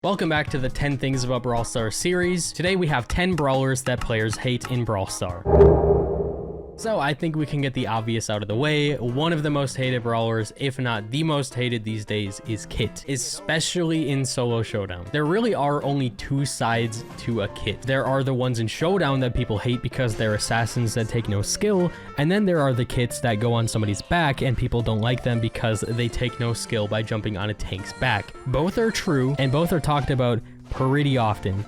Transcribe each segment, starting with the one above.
Welcome back to the 10 Things About Brawl Stars series. Today we have 10 brawlers that players hate in Brawl Stars. So I think we can get the obvious out of the way. One of the most hated brawlers, if not the most hated these days, is Kit, especially in solo showdown. There really are only two sides to a Kit. There are the ones in showdown that people hate because they're assassins that take no skill, and then there are the Kits that go on somebody's back and people don't like them because they take no skill by jumping on a tank's back. Both are true and both are talked about pretty often.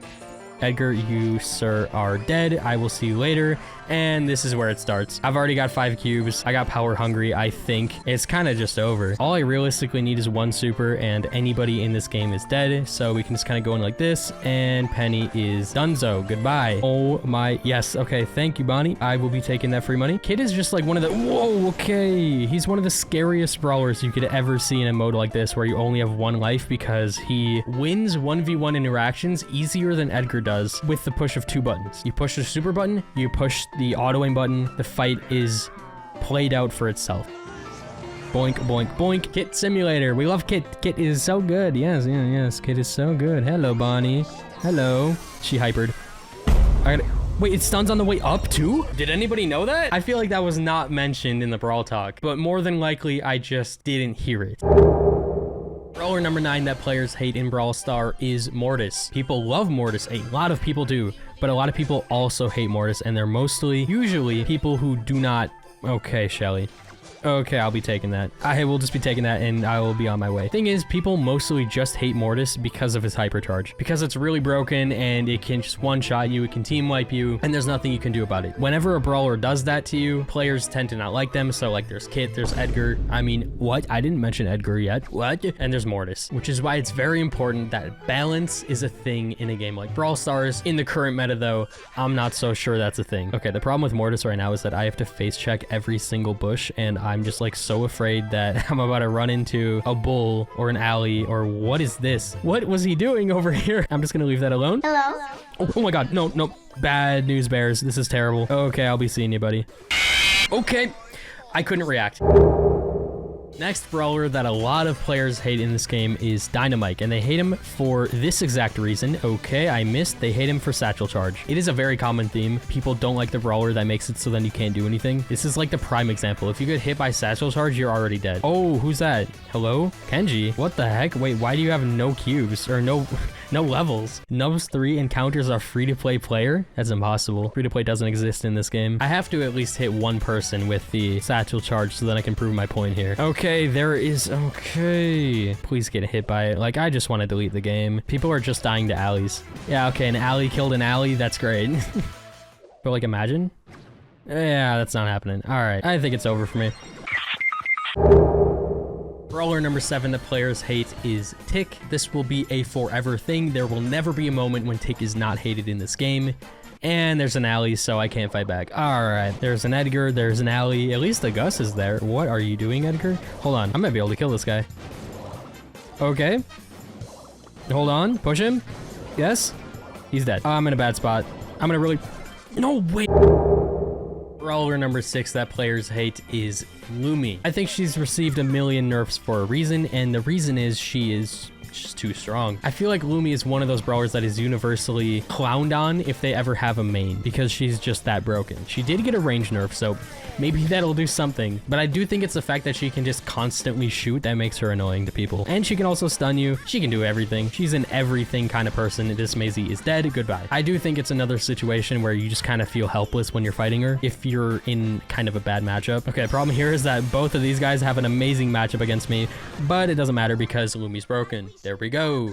Edgar, you, sir, are dead. I will see you later. And this is where it starts. I've already got 5 cubes. I got power hungry, I think. It's kind of just over. All I realistically need is 1 super, and anybody in this game is dead. So we can just kind of go in like this, and Penny is donezo. Goodbye. Oh my, yes. Okay, thank you, Bonnie. I will be taking that free money. Kid is just like one of the, whoa, okay. He's one of the scariest brawlers you could ever see in a mode like this, where you only have 1 life, because he wins 1v1 interactions easier than Edgar does with the push of 2 buttons. You push the super button, you push the Autoim button, the fight is played out for itself. Boink, boink, boink. Kit Simulator. We love Kit. Kit is so good. Yes, yes. Kit is so good. Hello, Bonnie. Hello. She hypered. Wait, it stuns on the way up too? Did anybody know that? I feel like that was not mentioned in the Brawl Talk, but more than likely I just didn't hear it. Brawler number 9 that players hate in Brawl Star is Mortise. People love Mortise, a lot of people do, but a lot of people also hate Mortise, and they're usually people who do not... Okay, Shelly. Okay, I'll be taking that. I will just be taking that and I will be on my way. Thing is, people mostly just hate Mortise because of his hypercharge. Because it's really broken and it can just one-shot you, it can team wipe you, and there's nothing you can do about it. Whenever a brawler does that to you, players tend to not like them. So like there's Kit, there's Edgar. I mean, what? I didn't mention Edgar yet. What? And there's Mortise, which is why it's very important that balance is a thing in a game like Brawl Stars. In the current meta though, I'm not so sure that's a thing. Okay, the problem with Mortise right now is that I have to face check every single bush, and I'm just like so afraid that I'm about to run into a bull or an alley, or what is this? What was he doing over here? I'm just gonna leave that alone. Hello. Oh my god, no, no. Bad news bears. This is terrible. Okay, I'll be seeing you, buddy. Okay, I couldn't react. Next brawler that a lot of players hate in this game is Dynamite, and they hate him for this exact reason. Okay, I missed. They hate him for satchel charge. It is a very common theme. People don't like the brawler that makes it so then you can't do anything. This is like the prime example. If you get hit by satchel charge, you're already dead. Oh, who's that? Hello? Kenji? What the heck? Wait, why do you have no cubes or no levels? Nubs 3 encounters a free-to-play player? That's impossible. Free-to-play doesn't exist in this game. I have to at least hit 1 person with the satchel charge so then I can prove my point here. Okay, there is... Okay. Please get hit by it. Like, I just want to delete the game. People are just dying to alleys. Yeah, okay, an alley killed an alley. That's great. But, like, imagine? Yeah, that's not happening. All right, I think it's over for me. Brawler number 7 that players hate is Tick. This will be a forever thing. There will never be a moment when Tick is not hated in this game. And there's an alley, so I can't fight back. All right, there's an Edgar, there's an alley. At least the Gus is there. What are you doing, Edgar? Hold on, I might be able to kill this guy. Okay. Hold on, push him. Yes, he's dead. I'm in a bad spot. I'm gonna really... No, wait. Brawler number 6 that players hate is Lumi. I think she's received a million nerfs for a reason, and the reason is she is just too strong. I feel like Lumi is one of those brawlers that is universally clowned on if they ever have a main, because she's just that broken. She did get a range nerf, so maybe that'll do something, but I do think it's the fact that she can just constantly shoot that makes her annoying to people. And she can also stun you. She can do everything. She's an everything kind of person. This Maisie is dead. Goodbye. I do think it's another situation where you just kind of feel helpless when you're fighting her if you're in kind of a bad matchup. Okay, problem here is that both of these guys have an amazing matchup against me, but it doesn't matter because Lumi's broken. There we go.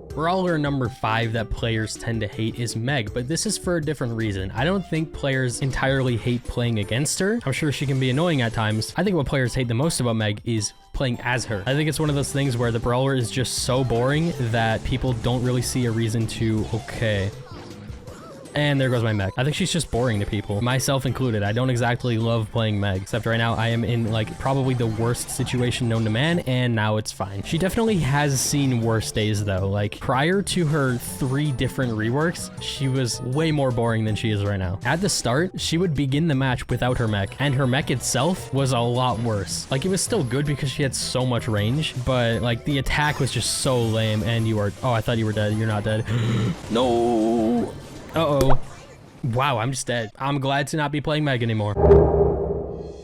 Brawler number 5 that players tend to hate is Meg, but this is for a different reason. I don't think players entirely hate playing against her. I'm sure she can be annoying at times. I think what players hate the most about Meg is playing as her. I think it's one of those things where the brawler is just so boring that people don't really see a reason to... Okay. And there goes my mech. I think she's just boring to people, myself included. I don't exactly love playing Meg, except right now I am in like probably the worst situation known to man, and now it's fine. She definitely has seen worse days though. Like prior to her 3 different reworks, she was way more boring than she is right now. At the start, she would begin the match without her mech, and her mech itself was a lot worse. Like it was still good because she had so much range, but like the attack was just so lame. And you are, oh, I thought you were dead. You're not dead. No. Uh-oh. Wow, I'm just dead. I'm glad to not be playing Meg anymore.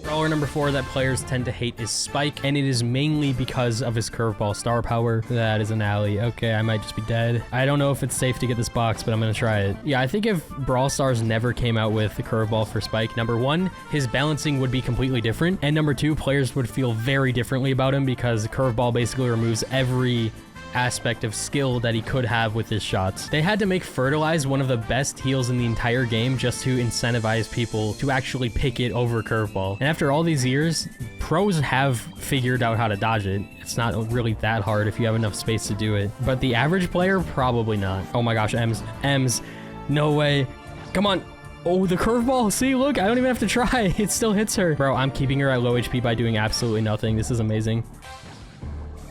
Brawler number 4 that players tend to hate is Spike, and it is mainly because of his curveball star power. That is an alley. Okay, I might just be dead. I don't know if it's safe to get this box, but I'm gonna try it. Yeah, I think if Brawl Stars never came out with the curveball for Spike, number 1, his balancing would be completely different, and number 2, players would feel very differently about him because the curveball basically removes every aspect of skill that he could have with his shots. They had to make Fertilize one of the best heals in the entire game just to incentivize people to actually pick it over curveball. And after all these years, pros have figured out how to dodge it. It's not really that hard if you have enough space to do it, but the average player, probably not. Oh my gosh, Ems, no way. Come on. Oh, the curveball. See, look, I don't even have to try. It still hits her. Bro, I'm keeping her at low HP by doing absolutely nothing. This is amazing.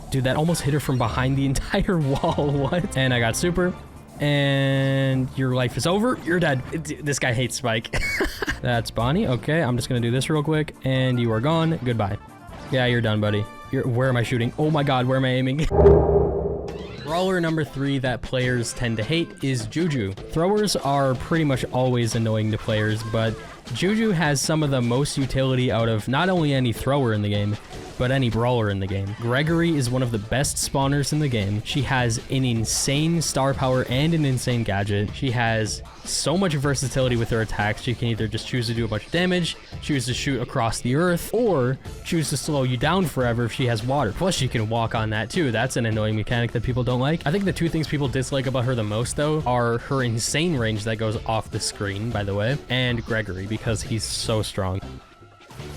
Dude, that almost hit her from behind the entire wall. What? And I got super. And your life is over. You're dead. This guy hates Spike. That's Bonnie. Okay, I'm just gonna do this real quick. And you are gone. Goodbye. Yeah, you're done, buddy. Where am I shooting? Oh my god, where am I aiming? Brawler number 3 that players tend to hate is Juju. Throwers are pretty much always annoying to players, but Juju has some of the most utility out of not only any thrower in the game, but any brawler in the game. Gregory is one of the best spawners in the game. She has an insane star power and an insane gadget. She has so much versatility with her attacks. She can either just choose to do a bunch of damage, choose to shoot across the earth, or choose to slow you down forever if she has water. Plus, she can walk on that too. That's an annoying mechanic that people don't like. I think the 2 things people dislike about her the most, though, are her insane range that goes off the screen, by the way, and Gregory, because he's so strong.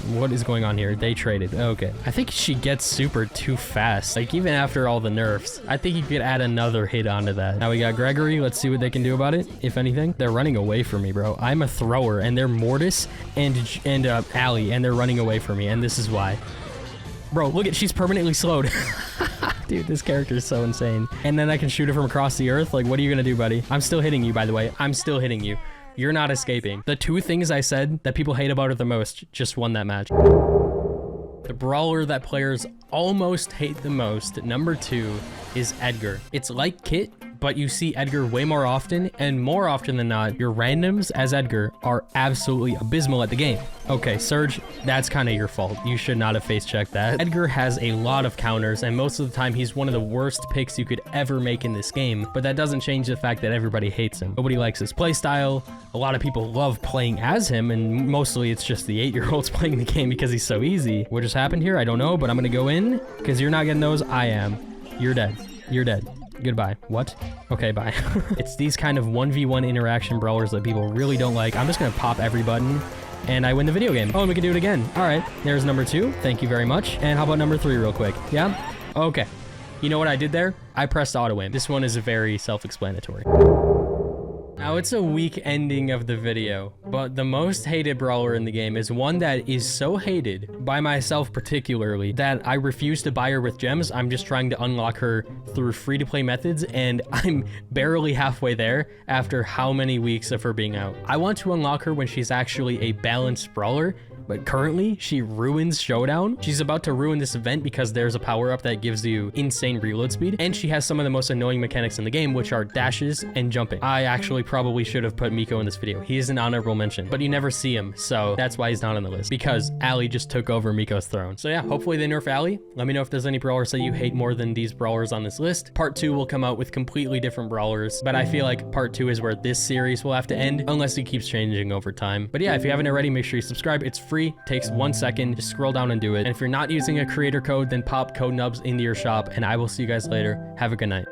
What is going on here? They traded. Okay. I think she gets super too fast. Like, even after all the nerfs, I think you could add another hit onto that. Now we got Gregory. Let's see what they can do about it, if anything. They're running away from me, bro. I'm a thrower, and they're Mortise and Allie, and they're running away from me, and this is why. Bro, look at, she's permanently slowed. Dude, this character is so insane. And then I can shoot her from across the earth. Like, what are you gonna do, buddy? I'm still hitting you, by the way. I'm still hitting you. You're not escaping. The 2 things I said that people hate about her the most just won that match. The brawler that players almost hate the most, number 2, is Edgar. It's like Kit, but you see Edgar way more often, and more often than not, your randoms as Edgar are absolutely abysmal at the game. Okay, Surge, that's kind of your fault. You should not have face-checked that. Edgar has a lot of counters, and most of the time, he's one of the worst picks you could ever make in this game, but that doesn't change the fact that everybody hates him. Nobody likes his playstyle. A lot of people love playing as him, and mostly it's just the 8-year-olds playing the game because he's so easy. What just happened here? I don't know, but I'm gonna go in, because you're not getting those. I am. You're dead. You're dead. Goodbye. What? Okay, bye. It's these kind of 1v1 interaction brawlers that people really don't like. I'm just gonna pop every button, and I win the video game. Oh, and we can do it again. All right, there's number 2. Thank you very much. And how about number 3 real quick? Yeah? Okay. You know what I did there? I pressed Autoim. This one is very self-explanatory. Now, it's a weak ending of the video, but the most hated brawler in the game is one that is so hated, by myself particularly, that I refuse to buy her with gems. I'm just trying to unlock her through free-to-play methods, and I'm barely halfway there after how many weeks of her being out. I want to unlock her when she's actually a balanced brawler, but currently she ruins Showdown. She's about to ruin this event because there's a power-up that gives you insane reload speed, and she has some of the most annoying mechanics in the game, which are dashes and jumping. I actually probably should have put Miko in this video. He is an honorable mention, but you never see him, so that's why he's not on the list, because Allie just took over Miko's throne. So yeah, hopefully they nerf Allie. Let me know if there's any brawlers that you hate more than these brawlers on this list. Part 2 will come out with completely different brawlers, but I feel like part 2 is where this series will have to end, unless it keeps changing over time. But yeah, if you haven't already, make sure you subscribe. It's free. Takes 1 second. Just scroll down and do it. And if you're not using a creator code, then pop code nubs into your shop, and I will see you guys later. Have a good night.